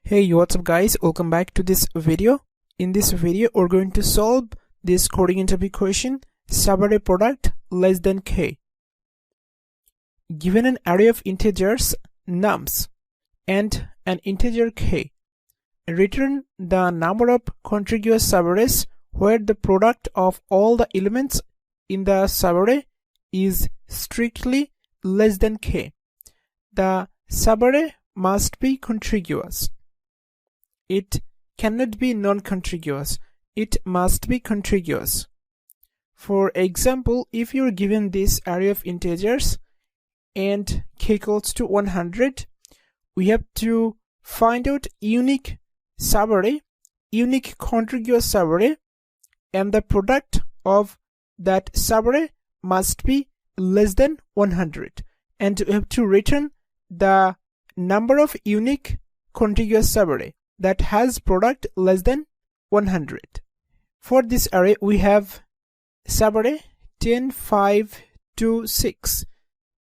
Hey, what's up guys, welcome back to this video. In this video we're going to solve this coding interview question, Subarray product less than k. Given an array of integers nums and an integer k, return the number of contiguous subarrays where the product of all the elements in the subarray is strictly less than k. The subarray must be contiguous. It cannot be non-contiguous. It must be contiguous. For example, if you're given this array of integers and k equals to 100, we have to find out unique subarray, unique contiguous subarray, and the product of that subarray must be less than 100. And we have to return the number of unique contiguous subarray that has product less than 100. For this array we have subarray 10, 5, 2, 6.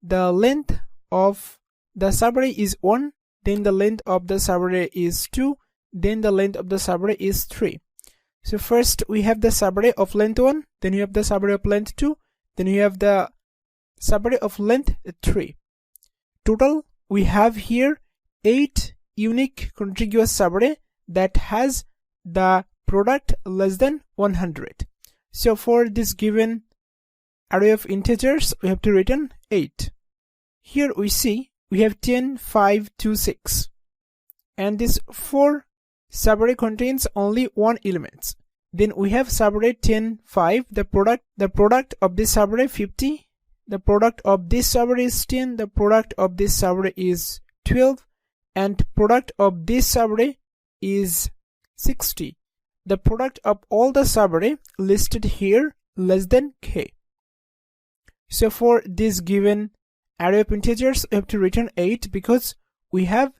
The length of the subarray is 1, then the length of the subarray is 2, then the length of the subarray is 3. So first we have the subarray of length 1, then you have the subarray of length 2, then you have the subarray of length 3. Total we have here 8 unique contiguous subarray that has the product less than 100. So for this given array of integers we have to return 8. Here we see we have 10, 5, 2, 6, and this 4 subarray contains only one element. Then we have subarray 10, 5, the product of this subarray 50, the product of this subarray is 10, the product of this subarray is 12, and product of this subarray is 60. The product of all the subarray listed here less than k. So for this given array of integers we have to return 8 because we have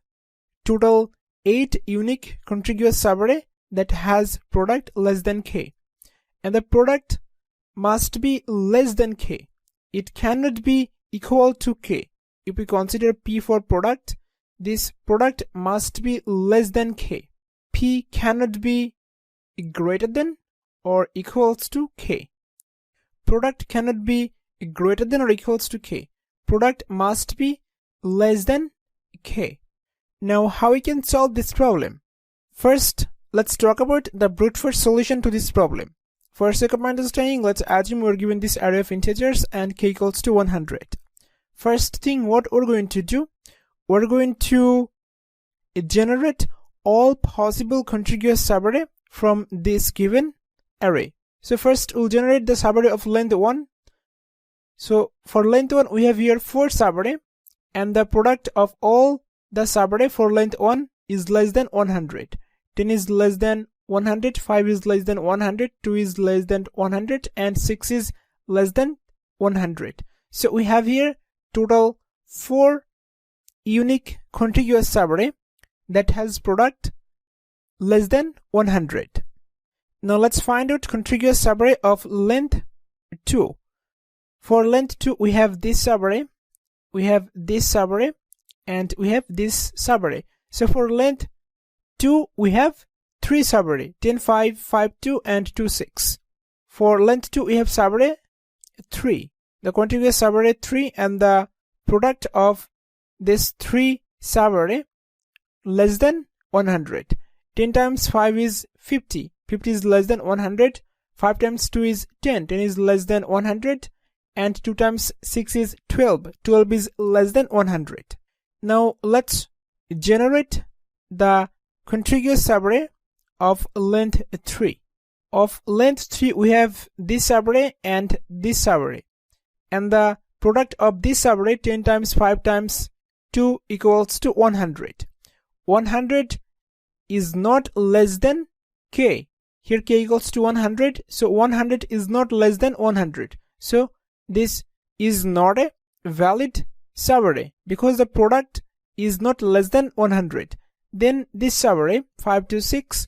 total 8 unique contiguous subarray that has product less than k, and the product must be less than k. It cannot be equal to k. If we consider p for product, this product must be less than k. P cannot be greater than or equals to k. Product cannot be greater than or equals to k. Product must be less than k. Now how we can solve this problem? First, let's talk about the brute force solution to this problem. For sake of understanding, let's assume we're given this array of integers and k equals to 100. First thing what we're going to do, we're going to generate all possible contiguous subarray from this given array. So first we'll generate the subarray of length 1. So for length 1 we have here 4 subarray, and the product of all the subarray for length 1 is less than 100. 10 is less than 100, 5 is less than 100, 2 is less than 100, and 6 is less than 100. So we have here total 4 unique contiguous subarray that has product less than 100. Now let's find out contiguous subarray of length 2. For length 2 we have this subarray, we have this subarray, and we have this subarray. So for length 2 we have 3 subarray, 10, 5, 5, 2, and 2, 6. For length 2 we have subarray 3, the contiguous subarray 3, and the product of this 3 subarray less than 100. 10 times 5 is 50. 50 is less than 100. 5 times 2 is 10. 10 is less than 100. And 2 times 6 is 12. 12 is less than 100. Now let's generate the contiguous subarray of length 3. Of length 3 we have this subarray and this subarray. And the product of this subarray 10 times 5 times 2 equals to 100. 100 is not less than k. Here k equals to 100, so 100 is not less than 100. So this is not a valid subarray because the product is not less than 100. Then this subarray 5 to 6,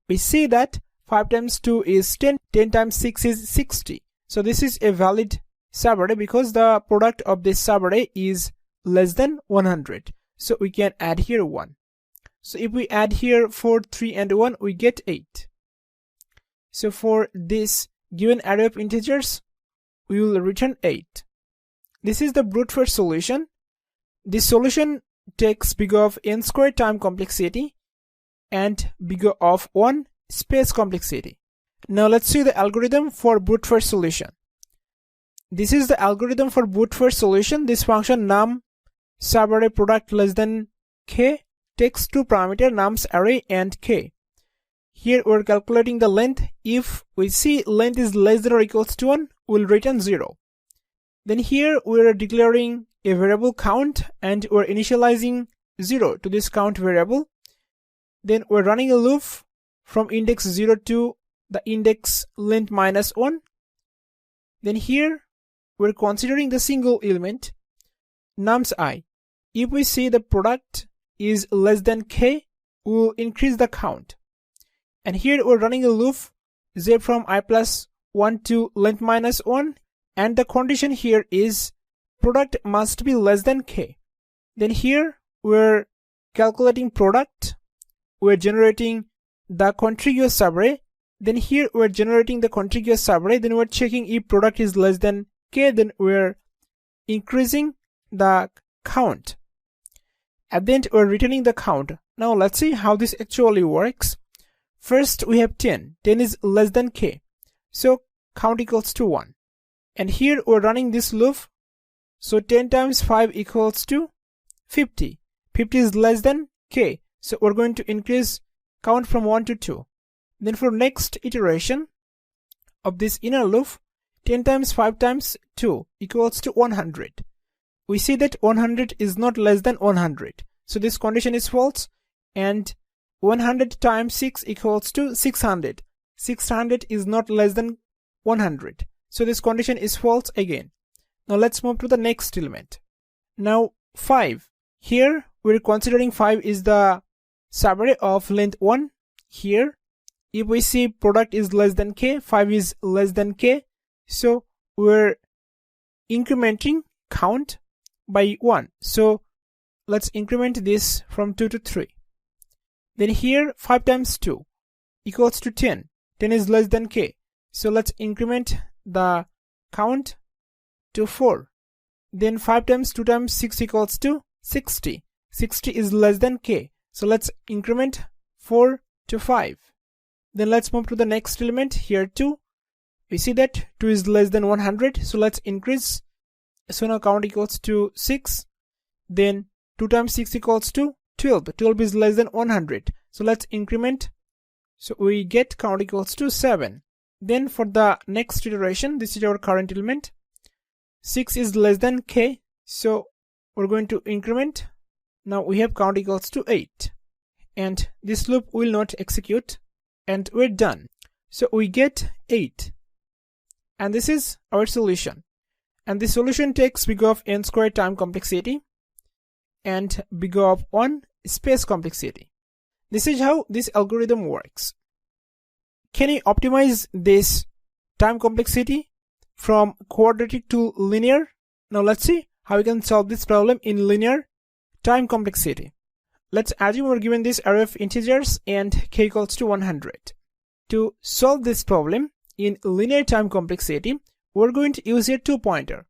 we see that 5 times 2 is 10, 10 times 6 is 60. So this is a valid subarray because the product of this subarray is less than 100. So we can add here 1. So if we add here 4, 3 and 1, we get 8. So for this given array of integers, we will return 8. This is the brute force solution. This solution takes big O of n squared time complexity and big O of 1 space complexity. Now let's see the algorithm for brute force solution. This is the algorithm for brute force solution. This function num subarray product less than k takes two parameter nums array and k. Here we're calculating the length. If we see length is less than or equals to 1, we'll return 0. Then here we're declaring a variable count and we're initializing 0 to this count variable. Then we're running a loop from index 0 to the index length minus 1. Then here we're considering the single element nums I. If we see the product is less than k, we'll increase the count. And here we're running a loop z from I plus 1 to length minus 1, and the condition here is product must be less than k. Then here we're calculating product, we're generating the contiguous subarray. Then here we're generating the contiguous subarray. Then we're checking if product is less than k, then we're increasing the count. At the end we're returning the count. Now let's see how this actually works. First we have 10. 10 is less than k, so count equals to 1. And here we're running this loop. So 10 times 5 equals to 50. 50 is less than k, so we're going to increase count from 1 to 2. Then for next iteration of this inner loop, 10 times 5 times 2 equals to 100. We see that 100 is not less than 100. So this condition is false, and 100 times 6 equals to 600. 600 is not less than 100. So this condition is false again. Now let's move to the next element. Now 5. Here we're considering 5 is the subarray of length 1. Here if we see product is less than k, 5 is less than k, so we're incrementing count by 1. So let's increment this from 2 to 3. Then here 5 times 2 equals to 10. 10 is less than k, so let's increment the count to 4. Then 5 times 2 times 6 equals to 60. 60 is less than k, so let's increment 4 to 5. Then let's move to the next element. Here 2. We see that 2 is less than 100, so let's increase. So now count equals to 6. Then 2 times 6 equals to 12. 12 is less than 100, so let's increment. So we get count equals to 7. Then for the next iteration, this is our current element. 6 is less than k, so we're going to increment. Now we have count equals to 8. And this loop will not execute, and we're done. So we get 8. And this is our solution. And the solution takes big O of n squared time complexity and big O of 1 space complexity. This is how this algorithm works. Can you optimize this time complexity from quadratic to linear? Now let's see how we can solve this problem in linear time complexity. Let's assume we're given this array of integers and k equals to 100. To solve this problem in linear time complexity, we're going to use a 2-pointer.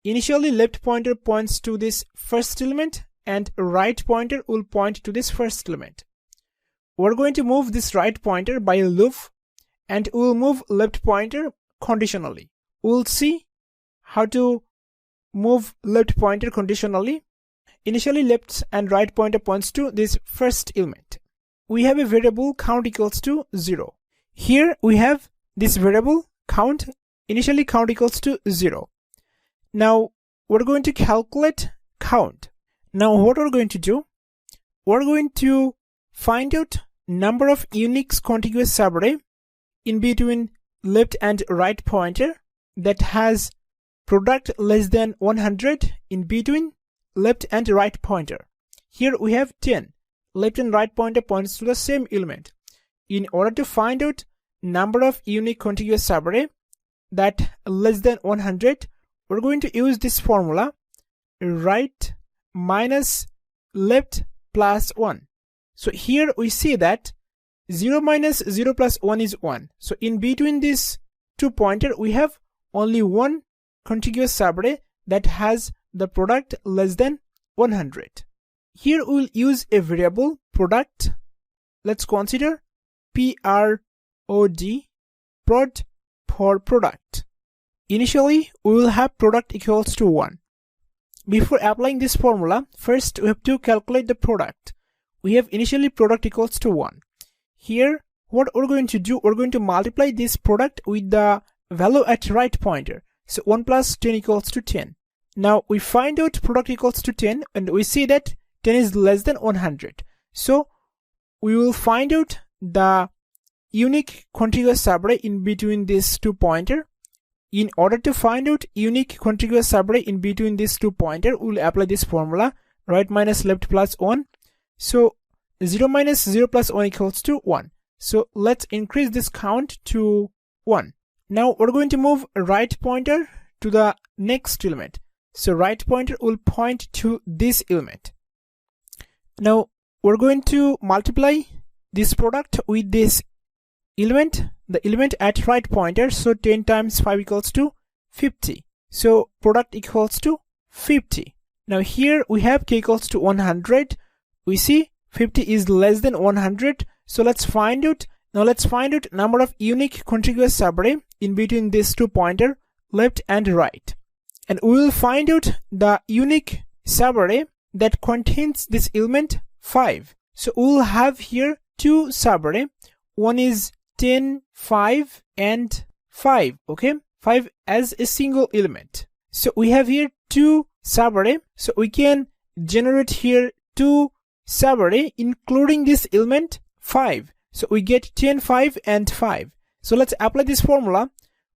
Initially left pointer points to this first element and right pointer will point to this first element. We're going to move this right pointer by a loop, and we'll move left pointer conditionally. We'll see how to move left pointer conditionally. Initially left and right pointer points to this first element. We have a variable count equals to 0. Here we have this variable count. Initially count equals to 0. Now we're going to calculate count. Now what we're going to do, we're going to find out number of unique contiguous subarray in between left and right pointer that has product less than 100 in between left and right pointer. Here we have 10. Left and right pointer points to the same element. In order to find out number of unique contiguous subarray that less than 100, we're going to use this formula, right minus left plus 1. So here we see that 0 minus 0 plus 1 is 1. So in between these 2 pointer, we have only one contiguous subarray that has the product less than 100. Here we will use a variable product. Let's consider PROD, prod for product. Initially, we will have product equals to 1. Before applying this formula, first we have to calculate the product. We have initially product equals to 1. Here, what we're going to do, we're going to multiply this product with the value at right pointer. So 1 plus 10 equals to 10. Now we find out product equals to 10 and we see that 10 is less than 100. So we will find out the unique contiguous subarray in between these 2 pointer. In order to find out unique contiguous subarray in between these 2 pointer, we will apply this formula, right minus left plus 1. So 0 minus 0 plus 1 equals to 1. So let's increase this count to 1. Now we're going to move right pointer to the next element. So right pointer will point to this element. Now we're going to multiply this product with this element, the element at right pointer. So 10 times 5 equals to 50. So product equals to 50. Now here we have k equals to 100. We see 50 is less than 100. So let's find out. Now let's find out number of unique contiguous subarray in between these 2 pointer, left and right. And we will find out the unique subarray that contains this element 5. So we will have here 2 subarray. One is 10, 5 and 5. Okay, 5 as a single element. So we have here 2 subarray. So we can generate here 2 subarray including this element 5. So we get 10, 5 and 5. So let's apply this formula.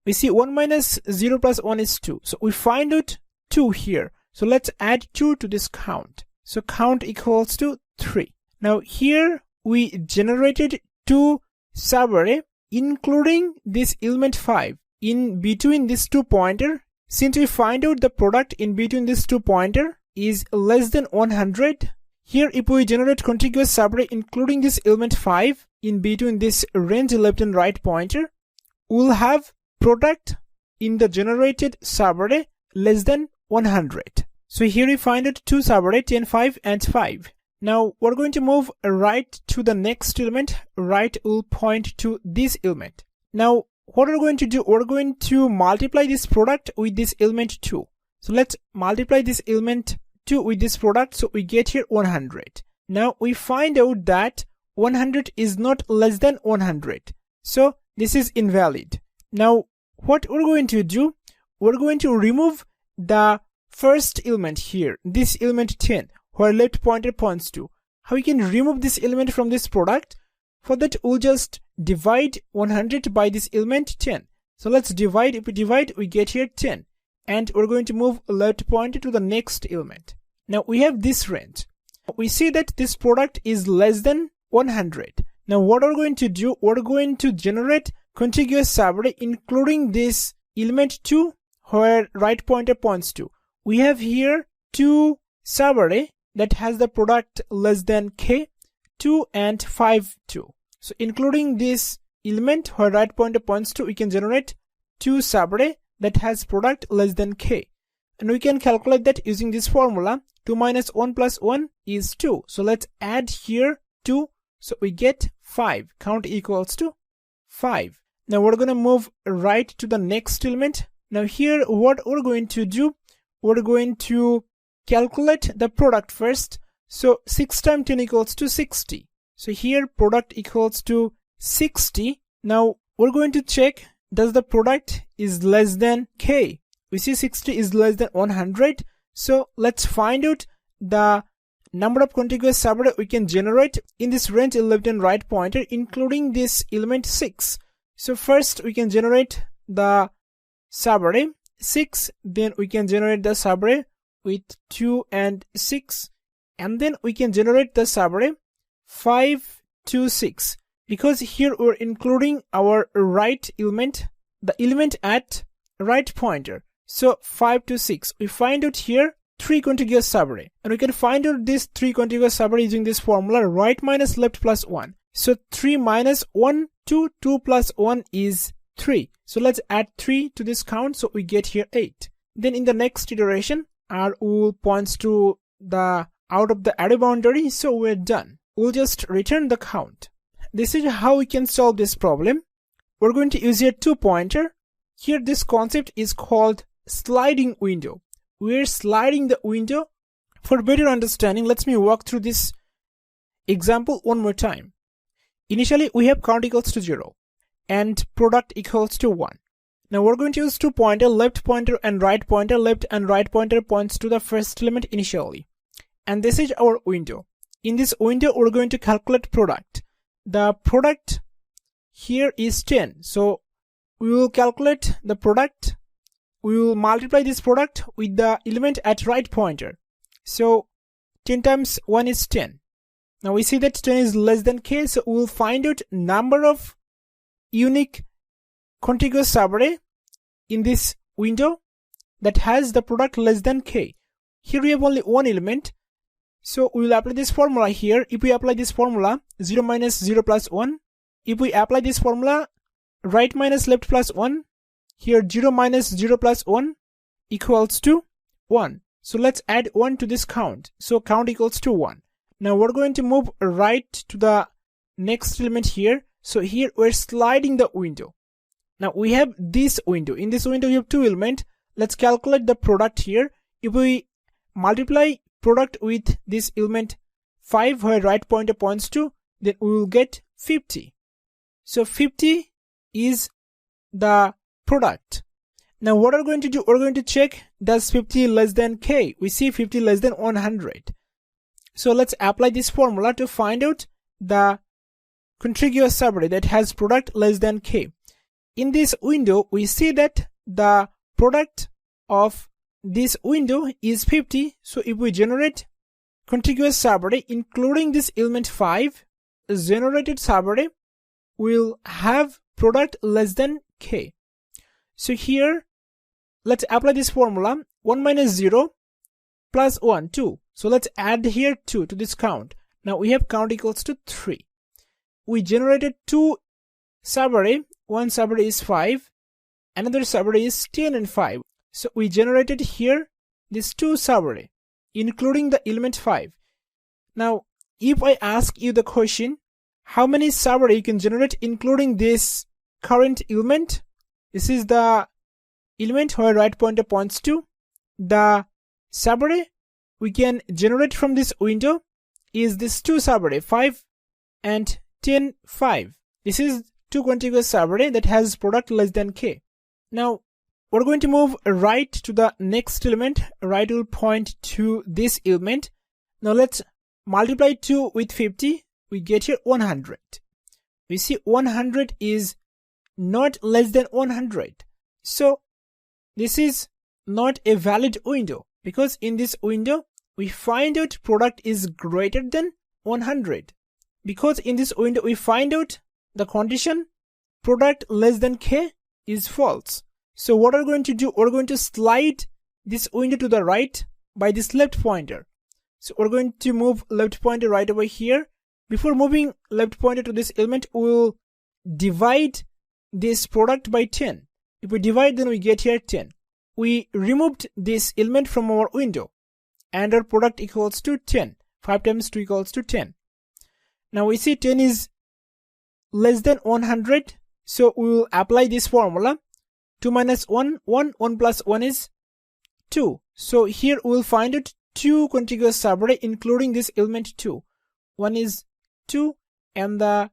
We see 1 minus 0 plus 1 is 2. So we find out 2 here. So let's add 2 to this count. So count equals to 3. Now here we generated 2 subarray including this element 5 in between these 2 pointer. Since we find out the product in between these 2 pointer is less than 100, here if we generate contiguous subarray including this element 5 in between this range left and right pointer, we'll have product in the generated subarray less than 100. So here we find out 2 subarray, 10, 5 and 5. Now we're going to move right to the next element. Right will point to this element. Now what we're going to do, we're going to multiply this product with this element 2. So let's multiply this element 2 with this product. So we get here 100. Now we find out that 100 is not less than 100. So this is invalid. Now what we're going to do, we're going to remove the first element here, this element 10, where left pointer points to. How we can remove this element from this product? For that, we'll just divide 100 by this element 10. So let's divide. If we divide, we get here 10. And we're going to move left pointer to the next element. Now we have this range. We see that this product is less than 100. Now what we're going to do, we're going to generate contiguous subarray including this element 2 where right pointer points to. We have here 2 subarray that has the product less than k, 2 and 5, 2. So including this element where right pointer points to, we can generate 2 subarray that has product less than k. And we can calculate that using this formula. 2 minus 1 plus 1 is 2. So let's add here 2. So we get 5. Count equals to 5. Now we're going to move right to the next element. Now here what we're going to do, we're going to calculate the product first. So 6 times 10 equals to 60. So here product equals to 60. Now we're going to check, does the product is less than k? We see 60 is less than 100. So let's find out the number of contiguous subarray we can generate in this range left and right pointer including this element 6. So first we can generate the subarray 6, then we can generate the subarray with 2 and 6, and then we can generate the subarray 5 to 6, because here we're including our right element, the element at right pointer. So 5 to 6, we find out here 3 contiguous subarray, and we can find out this 3 contiguous subarray using this formula, right minus left plus 1. So 3 minus 1 to 2 plus 1 is 3. So let's add 3 to this count, so we get here 8. Then in the next iteration, our OOL points to the out of the array boundary, so we're done. We'll just return the count. This is how we can solve this problem. We're going to use here 2 pointer. Here this concept is called sliding window. We're sliding the window. For better understanding, let me walk through this example one more time. Initially, we have count equals to 0 and product equals to 1. Now we're going to use 2 pointer, left pointer and right pointer. Left and right pointer points to the first element initially. And this is our window. In this window, we're going to calculate product. The product here is 10. So we will calculate the product. We will multiply this product with the element at right pointer. So 10 times 1 is 10. Now we see that 10 is less than k, so we will find out number of unique contiguous subarray in this window that has the product less than k. Here we have only one element, so we will apply this formula here. If we apply this formula, 0 minus 0 plus 1. If we apply this formula, right minus left plus 1. Here 0 minus 0 plus 1 equals to 1. So let's add 1 to this count. So count equals to 1. Now we're going to move right to the next element here. So here we're sliding the window. Now we have this window. In this window we have 2 elements. Let's calculate the product here. If we multiply product with this element 5 where right pointer points to, then we will get 50. So 50 is the product. Now what are we going to do? We're going to check, does 50 less than k? We see 50 less than 100. So let's apply this formula to find out the contiguous subarray that has product less than k. In this window, we see that the product of this window is 50. So if we generate contiguous subarray including this element 5, generated subarray will have product less than k. So here, let's apply this formula. 1 minus 0 plus 1, 2. So let's add here 2 to this count. Now we have count equals to 3. We generated 2 subarray. One subarray is 5. Another subarray is 10 and 5. So we generated here this 2 subarray, including the element 5. Now, if I ask you the question, how many subarray you can generate including this current element? This is the element where right pointer points to. The subarray we can generate from this window is this 2 subarray, 5 and 10, 5. This is 2 contiguous subarray that has product less than k. Now, we're going to move right to the next element. Right will point to this element. Now let's multiply 2 with 50. We get here 100. We see 100 is not less than 100. So this is not a valid window, because in this window we find out product is greater than 100. Because in this window we find out the condition product less than k is false. So what are we going to do? We're going to slide this window to the right by this left pointer. So we're going to move left pointer right over here. Before moving left pointer to this element, we'll divide this product by 10. If we divide, then we get here 10. We removed this element from our window and our product equals to 10. 5 times 2 equals to 10. Now we see 10 is less than 100. So we will apply this formula. 2 minus 1, 1, 1 plus 1 is 2. So here we will find out 2 contiguous subarray including this element 2. One is 2 and the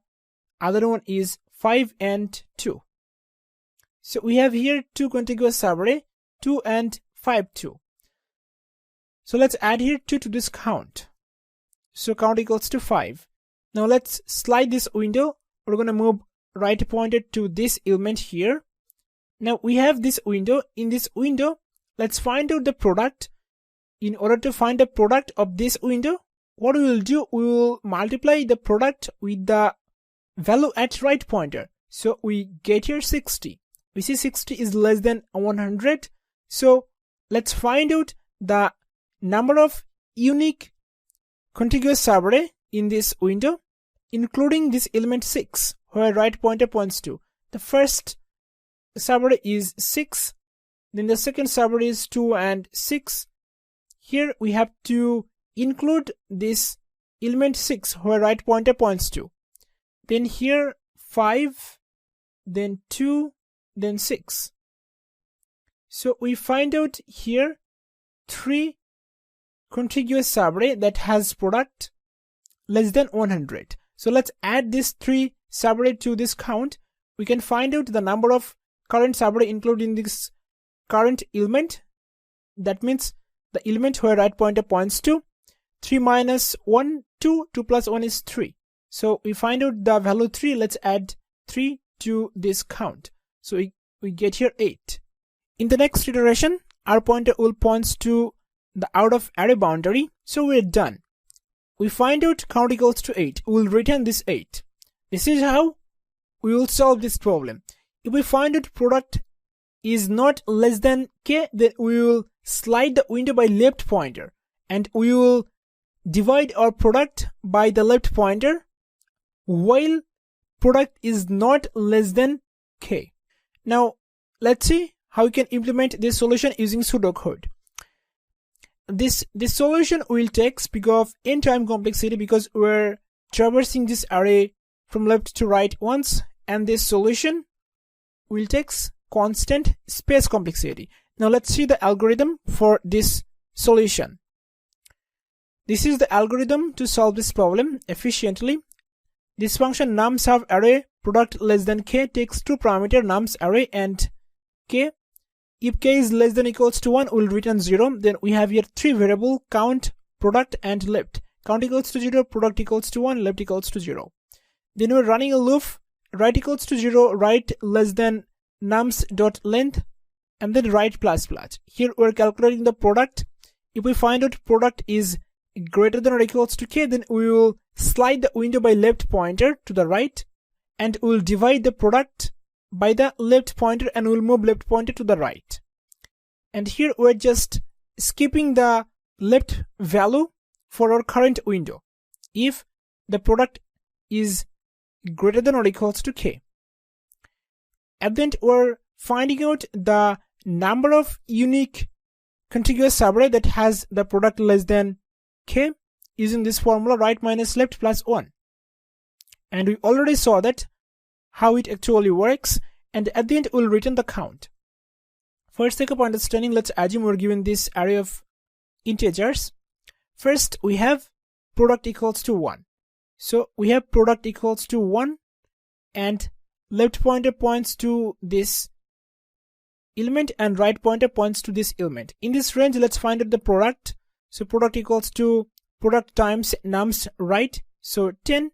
other one is 5 and 2. So we have here 2 contiguous subarray, 2 and 5, 2. So let's add here 2 to this count. So count equals to 5. Now let's slide this window. We're going to move right pointer to this element here. Now we have this window. In this window, let's find out the product. In order to find the product of this window, what we will do, we will multiply the product with the value at right pointer. So we get here 60. We see 60 is less than 100. So let's find out the number of unique contiguous subarray in this window, including this element 6, where right pointer points to. The first subarray is 6, then the second subarray is 2 and 6. Here we have to include this element 6, where right pointer points to. Then here 5, then 2, then 6. So we find out here 3 contiguous subarray that has product less than 100. So let's add this 3 subarray to this count. We can find out the number of current subarray included in this current element. That means the element where right pointer points to. 3 minus 1, 2, 2 plus 1 is 3. So we find out the value 3. Let's add 3 to this count. So we get here 8. In the next iteration, our pointer will point to the out of array boundary. So we're done. We find out count equals to 8. We will return this 8. This is how we will solve this problem. If we find out product is not less than k, then we will slide the window by left pointer and we will divide our product by the left pointer while product is not less than k. Now let's see how we can implement this solution using pseudocode. This solution will take speed of n time complexity because we're traversing this array from left to right once, and this solution will take constant space complexity. Now let's see the algorithm for this solution. This is the algorithm to solve this problem efficiently. This function num_sub_array product less than k takes 2 parameter nums_array and k. If k is less than or equals to 1, we'll return 0. Then we have here 3 variable count, product and left. Count equals to 0, product equals to 1, left equals to 0. Then we're running a loop, right equals to 0, right less than nums.length, and then right plus plus. Here we're calculating the product. If we find out product is greater than or equals to k, then we will slide the window by left pointer to the right and we'll divide the product by the left pointer and we'll move left pointer to the right. And here we're just skipping the left value for our current window if the product is greater than or equals to k. And then we're finding out the number of unique contiguous subarray that has the product less than k using this formula right minus left plus 1. And we already saw that how it actually works, and at the end we'll return the count. For sake of understanding, let's assume we're given this array of integers. First we have product equals to 1. So we have product equals to 1 and left pointer points to this element and right pointer points to this element. In this range, let's find out the product. So product equals to product times nums right. So 10.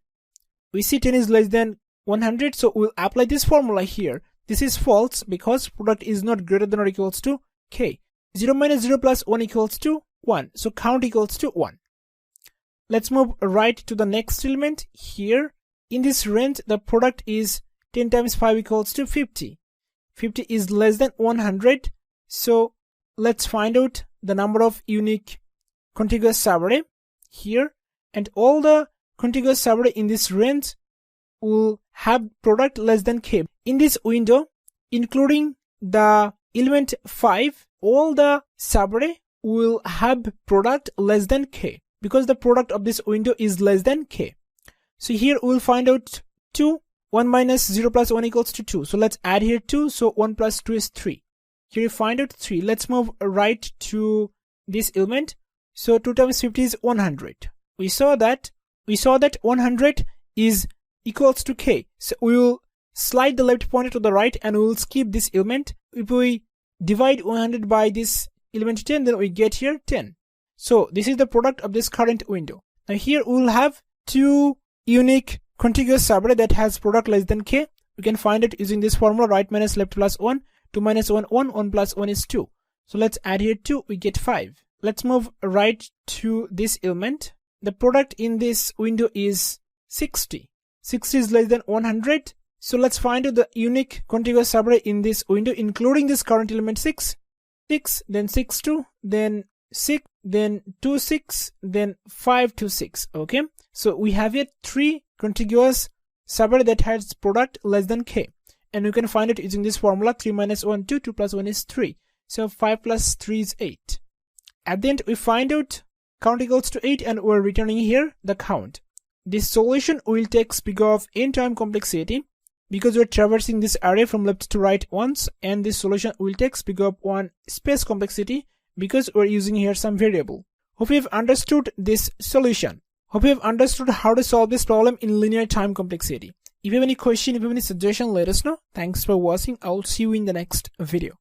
We see 10 is less than 100, so we'll apply this formula here. This is false because product is not greater than or equals to k. 0 minus 0 plus 1 equals to 1. So count equals to 1. Let's move right to the next element. Here in this range, the product is 10 times 5 equals to 50. 50 is less than 100. So let's find out the number of unique contiguous subarray here, and all the contiguous subarray in this range will have product less than k. In this window, including the element 5, all the subarray will have product less than k because the product of this window is less than k. So here we'll find out 2. 1 minus 0 plus 1 equals to 2. So let's add here 2. So 1 plus 2 is 3. Here you find out 3. Let's move right to this element. So 2 times 50 is 100. We saw that 100 is equals to k. So we will slide the left pointer to the right and we will skip this element. If we divide 100 by this element 10, then we get here 10. So this is the product of this current window. Now here we will have 2 unique contiguous subarray that has product less than k. We can find it using this formula right minus left plus 1. 2 minus 1, 1. 1 plus 1 is 2. So let's add here 2. We get 5. Let's move right to this element. The product in this window is 60. 60 is less than 100. So let's find out the unique contiguous subarray in this window, including this current element 6. 6, then 6, 2, then 6, then 2, 6, then 5, 2, 6. Okay, so we have here 3 contiguous subarray that has product less than k, and you can find it using this formula: 3 minus 1 2, 2 plus 1 is 3, so 5 plus 3 is 8. At the end we find out count equals to 8, and we're returning here the count. This solution will take big of n time complexity because we're traversing this array from left to right once, and this solution will take big of 1 space complexity because we're using here some variable. Hope you have understood this solution. Hope you have understood how to solve this problem in linear time complexity. If you have any question, if you have any suggestion, let us know. Thanks for watching. I'll see you in the next video.